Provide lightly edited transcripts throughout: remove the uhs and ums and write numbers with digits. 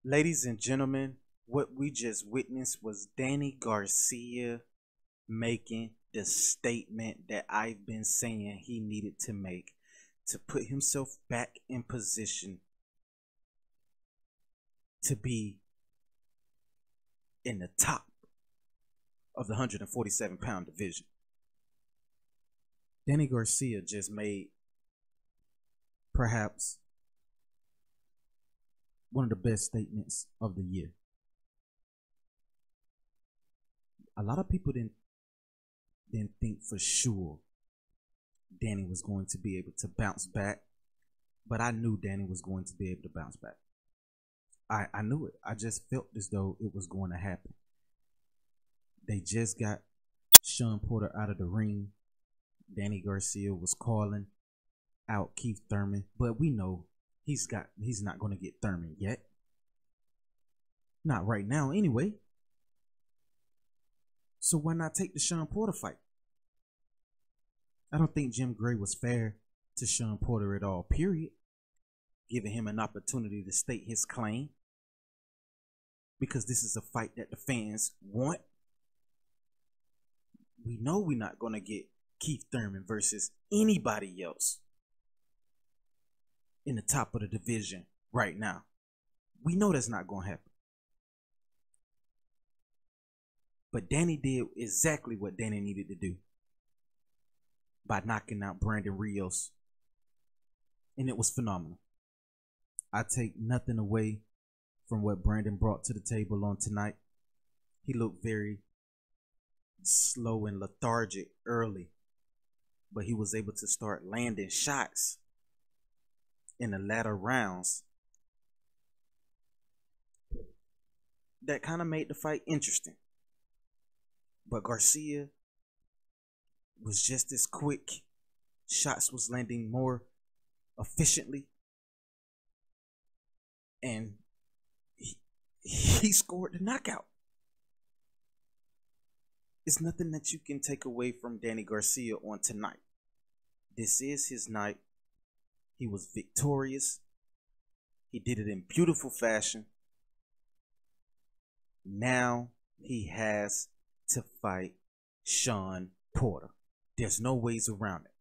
Ladies and gentlemen, what we just witnessed was Danny Garcia making the statement that I've been saying he needed to make to put himself back in position to be in the top of the 147-pound division. Danny Garcia just made perhaps one of the best statements of the year. A lot of people didn't think for sure Danny was going to be able to bounce back, but I knew Danny was going to be able to bounce back. I knew it. I just felt as though it was going to happen. They just got Sean Porter out of the ring. Danny Garcia was calling out Keith Thurman, but we know he's not going to get Thurman yet. Not right now anyway. So why not take the Sean Porter fight? I don't think Jim Gray was fair to Sean Porter at all, period. Giving him an opportunity to state his claim. Because this is a fight that the fans want. We know we're not going to get Keith Thurman versus anybody else in the top of the division right now. We know that's not going to happen. But Danny did exactly what Danny needed to do by knocking out Brandon Rios. And it was phenomenal. I take nothing away from what Brandon brought to the table on tonight. He looked very slow and lethargic early, but he was able to start landing shots in the latter rounds that kind of made the fight interesting. But Garcia was just as quick. Shots was landing more efficiently. And he scored the knockout. It's nothing that you can take away from Danny Garcia on tonight. This is his night. He was victorious. He did it in beautiful fashion. Now he has to fight Sean Porter. There's no ways around it.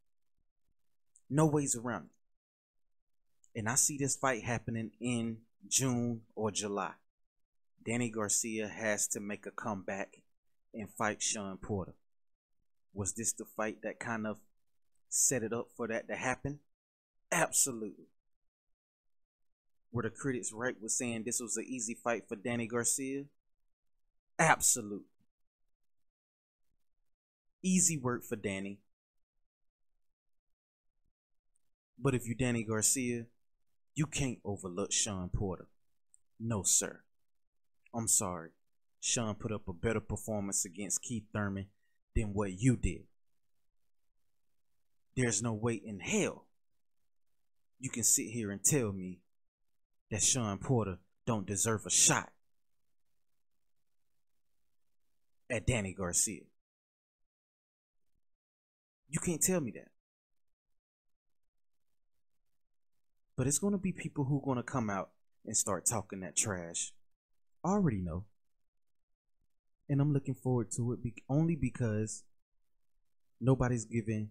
No ways around it. And I see this fight happening in June or July. Danny Garcia has to make a comeback and fight Sean Porter. Was this the fight that kind of set it up for that to happen? Absolutely. Were the critics right with saying this was an easy fight for Danny Garcia? Absolutely. Easy work for Danny. But if you're Danny Garcia, you can't overlook Sean Porter. No, sir. I'm sorry. Sean put up a better performance against Keith Thurman than what you did. There's no way in hell you can sit here and tell me that Sean Porter don't deserve a shot at Danny Garcia. You can't tell me that. But it's going to be people who are going to come out and start talking that trash. I already know. And I'm looking forward to it only because nobody's giving,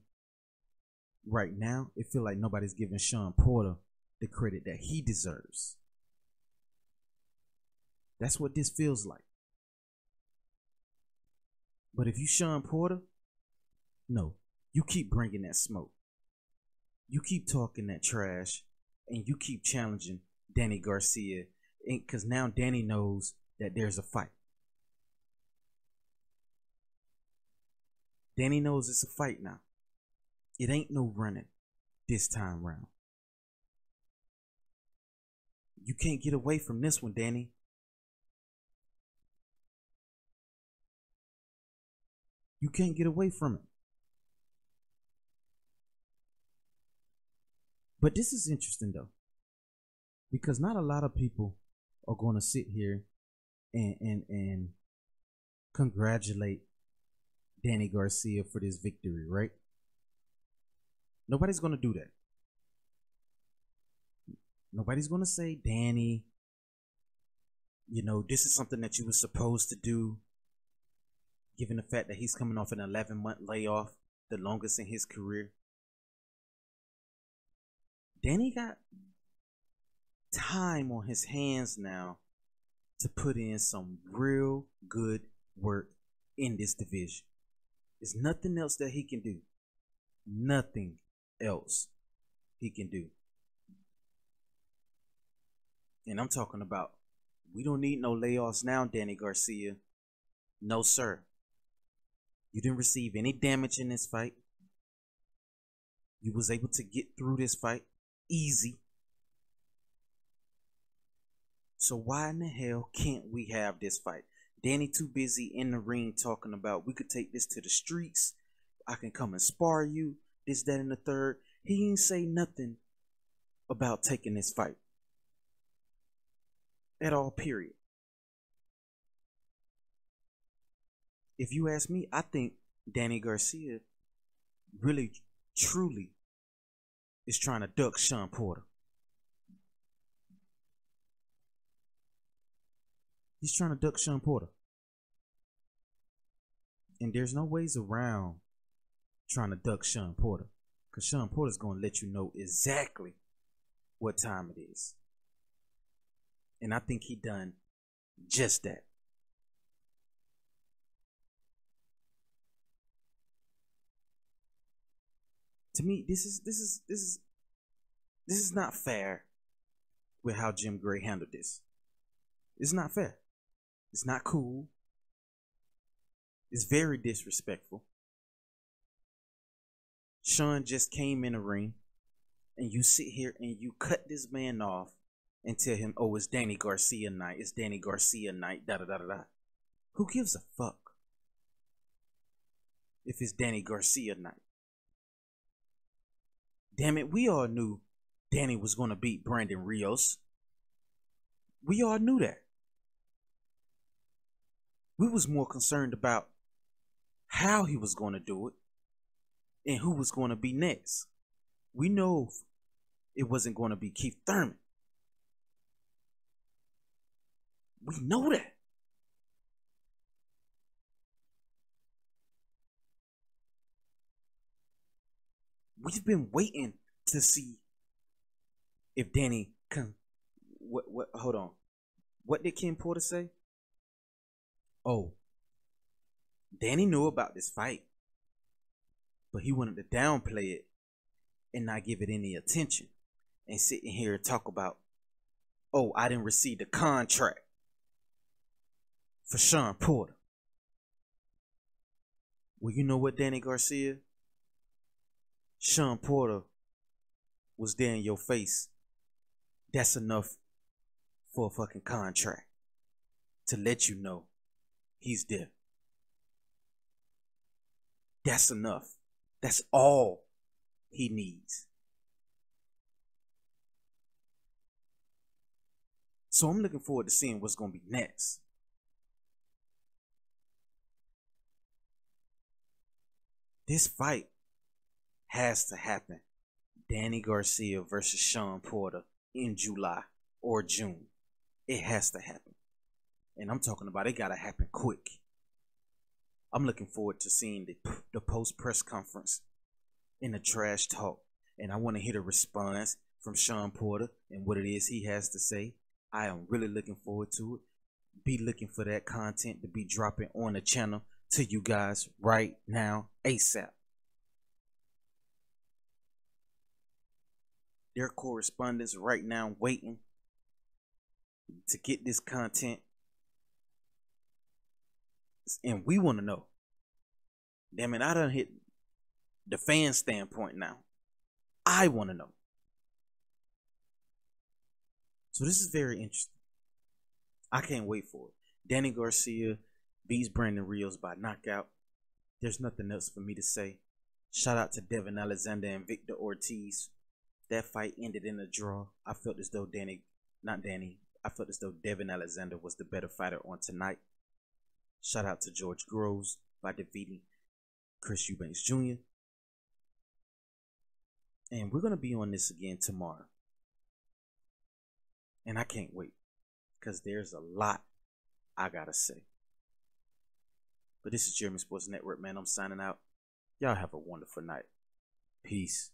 right now, it feels like nobody's giving Sean Porter the credit that he deserves. That's what this feels like. But if you Sean Porter, no, you keep bringing that smoke. You keep talking that trash, and you keep challenging Danny Garcia, because now Danny knows that there's a fight. Danny knows it's a fight now. It ain't no running this time round. You can't get away from this one, Danny. You can't get away from it. But this is interesting though, because not a lot of people are going to sit here and congratulate Danny Garcia for this victory, right? Nobody's going to do that. Nobody's going to say, Danny, You know, this is something that you were supposed to do, given the fact that he's coming off an 11-month layoff, the longest in his career. Danny got time on his hands now to put in some real good work in this division. There's nothing else that he can do. Nothing else he can do. And I'm talking about, we don't need no layoffs now, Danny Garcia. No, sir. You didn't receive any damage in this fight. You was able to get through this fight easy. So why in the hell can't we have this fight? Danny too busy in the ring talking about, we could take this to the streets. I can come and spar you. This, that, and the third. He ain't say nothing about taking this fight. At all, period. If you ask me, I think Danny Garcia really, truly is trying to duck Shawn Porter. He's trying to duck Shawn Porter. And there's no ways around trying to duck Shawn Porter, because Shawn Porter's going to let you know exactly what time it is. And I think he done just that. To me, this is not fair with how Jim Gray handled this. It's not fair. It's not cool. It's very disrespectful. Shawn just came in the ring, and you sit here and you cut this man off and tell him, oh, it's Danny Garcia night. It's Danny Garcia night. Da da da da da. Who gives a fuck if it's Danny Garcia night? Damn it, we all knew Danny was going to beat Brandon Rios. We all knew that. We was more concerned about how he was going to do it and who was going to be next. We know it wasn't going to be Keith Thurman. We know that. We've been waiting to see if Danny can. What? Hold on. What did Ken Porter say? Oh, Danny knew about this fight, but he wanted to downplay it and not give it any attention, and sitting here and talk about, oh, I didn't receive the contract for Shawn Porter. Well, you know what, Danny Garcia? Shawn Porter was there in your face. That's enough for a fucking contract to let you know he's there. That's enough. That's all he needs. So I'm looking forward to seeing what's going to be next. This fight has to happen. Danny Garcia versus Shawn Porter in July or June. It has to happen. And I'm talking about it gotta happen quick. I'm looking forward to seeing the post press conference and the trash talk. And I want to hear the response from Shawn Porter and what it is he has to say. I am really looking forward to it. Be looking for that content to be dropping on the channel to you guys right now, ASAP. Their correspondents right now waiting to get this content. And we want to know. Damn it, I done hit the fan standpoint now. I want to know. So this is very interesting. I can't wait for it. Danny Garcia beats Brandon Rios by knockout. There's nothing else for me to say. Shout out to Devin Alexander and Victor Ortiz. That fight ended in a draw. I felt as though I felt as though Devin Alexander was the better fighter on tonight. Shout out to George Groves by defeating Chris Eubanks Jr. And we're going to be on this again tomorrow. And I can't wait. because there's a lot I gotta say. But this is Jeremy Sports Network, man. I'm signing out. Y'all have a wonderful night. Peace.